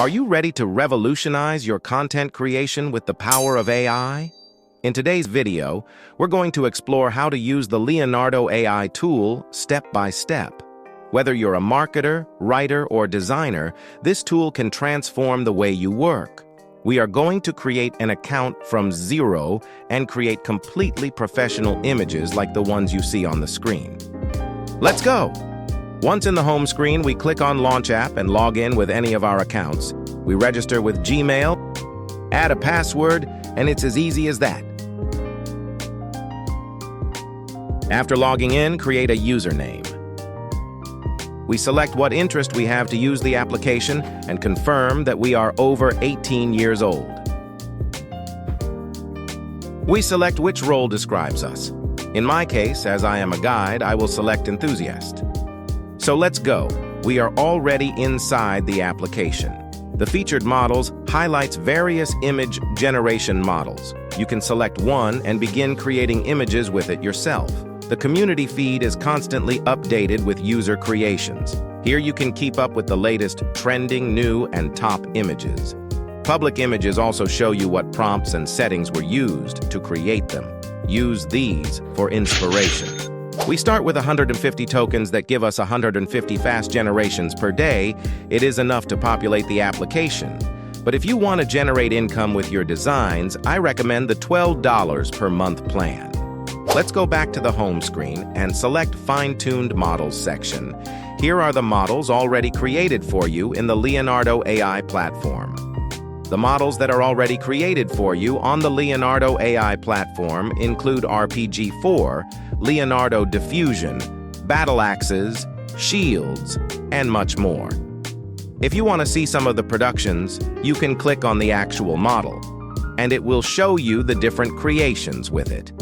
Are you ready to revolutionize your content creation with the power of AI? In today's video, we're going to explore how to use the Leonardo AI tool step by step. Whether you're a marketer, writer, or designer, this tool can transform the way you work. We are going to create an account from zero and create completely professional images like the ones you see on the screen. Let's go! Once in the home screen, we click on Launch App and log in with any of our accounts. We register with Gmail, add a password, and it's as easy as that. After logging in, create a username. We select what interest we have to use the application and confirm that we are over 18 years old. We select which role describes us. In my case, as I am a guide, I will select enthusiast. So let's go. We are already inside the application. The featured models highlights various image generation models. You can select one and begin creating images with it yourself. The community feed is constantly updated with user creations. Here you can keep up with the latest trending, new, and top images. Public images also show you what prompts and settings were used to create them. Use these for inspiration. We start with 150 tokens that give us 150 fast generations per day. It is enough to populate the application. But if you want to generate income with your designs, I recommend the $12 per month plan. Let's go back to the home screen and select Fine-Tuned Models section. Here are the models already created for you in the Leonardo AI platform. The models that are already created for you on the Leonardo AI platform include RPG-4, Leonardo Diffusion, battle axes, shields, and much more. If you want to see some of the productions, you can click on the actual model, and it will show you the different creations with it.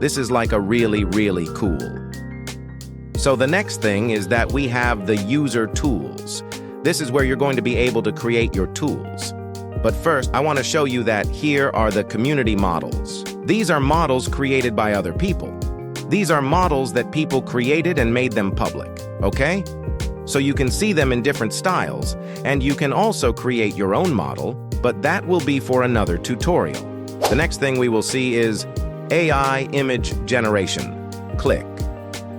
This is like a really cool. So the next thing is that we have the user tools. This is where you're going to be able to create your tools. But first, I want to show you that here are the community models. These are models created by other people. These are models that people created and made them public, okay? So you can see them in different styles, and you can also create your own model, but that will be for another tutorial. The next thing we will see is AI image generation. Click.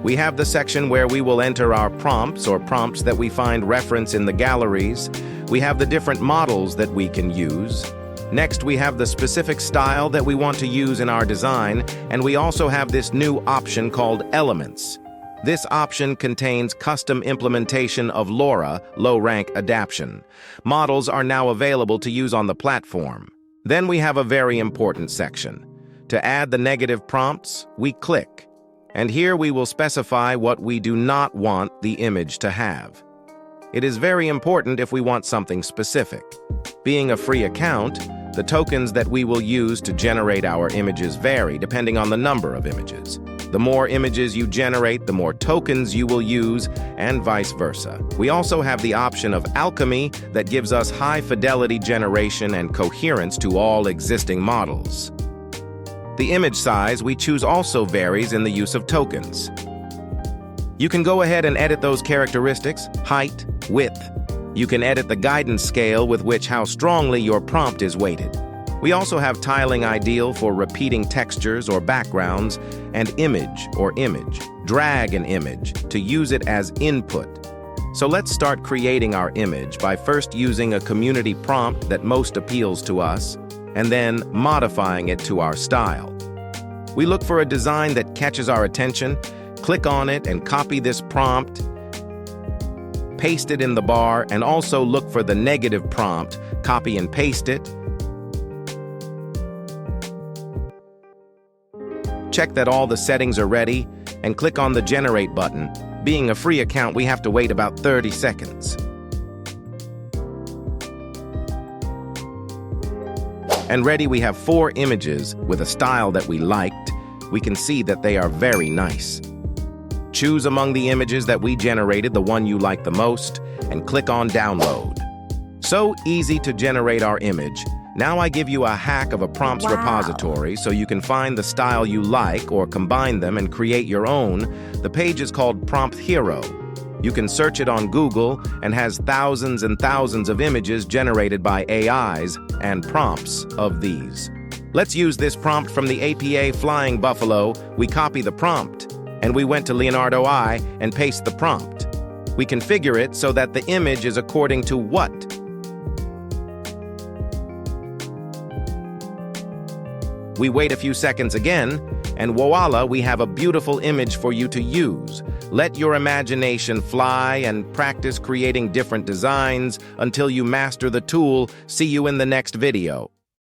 We have the section where we will enter our prompts or prompts that we find reference in the galleries. We have the different models that we can use. Next, we have the specific style that we want to use in our design, and we also have this new option called Elements. This option contains custom implementation of LoRa, low-rank adaptation. Models are now available to use on the platform. Then we have a very important section. To add the negative prompts, we click. And here we will specify what we do not want the image to have. It is very important if we want something specific. Being a free account, the tokens that we will use to generate our images vary depending on the number of images. The more images you generate, the more tokens you will use, and vice versa. We also have the option of alchemy that gives us high fidelity generation and coherence to all existing models. The image size we choose also varies in the use of tokens. You can go ahead and edit those characteristics, height, width. You can edit the guidance scale with which how strongly your prompt is weighted. We also have tiling ideal for repeating textures or backgrounds, and image or image. Drag an image to use it as input. So let's start creating our image by first using a community prompt that most appeals to us, and then modifying it to our style. We look for a design that catches our attention, click on it and copy this prompt, paste it in the bar, and also look for the negative prompt, copy and paste it. Check that all the settings are ready, and click on the Generate button. Being a free account, we have to wait about 30 seconds. And ready, we have 4 images with a style that we liked. We can see that they are very nice. Choose among the images that we generated the one you like the most, and click on Download. So easy to generate our image. Now I give you a hack of a prompts repository so you can find the style you like or combine them and create your own. The page is called Prompt Hero. You can search it on Google and has thousands and thousands of images generated by AIs and prompts of these. Let's use this prompt from the APA Flying Buffalo. We copy the prompt, and we went to Leonardo AI and paste the prompt. We configure it so that the image is according to what? We wait a few seconds again, and voila, we have a beautiful image for you to use. Let your imagination fly and practice creating different designs until you master the tool. See you in the next video.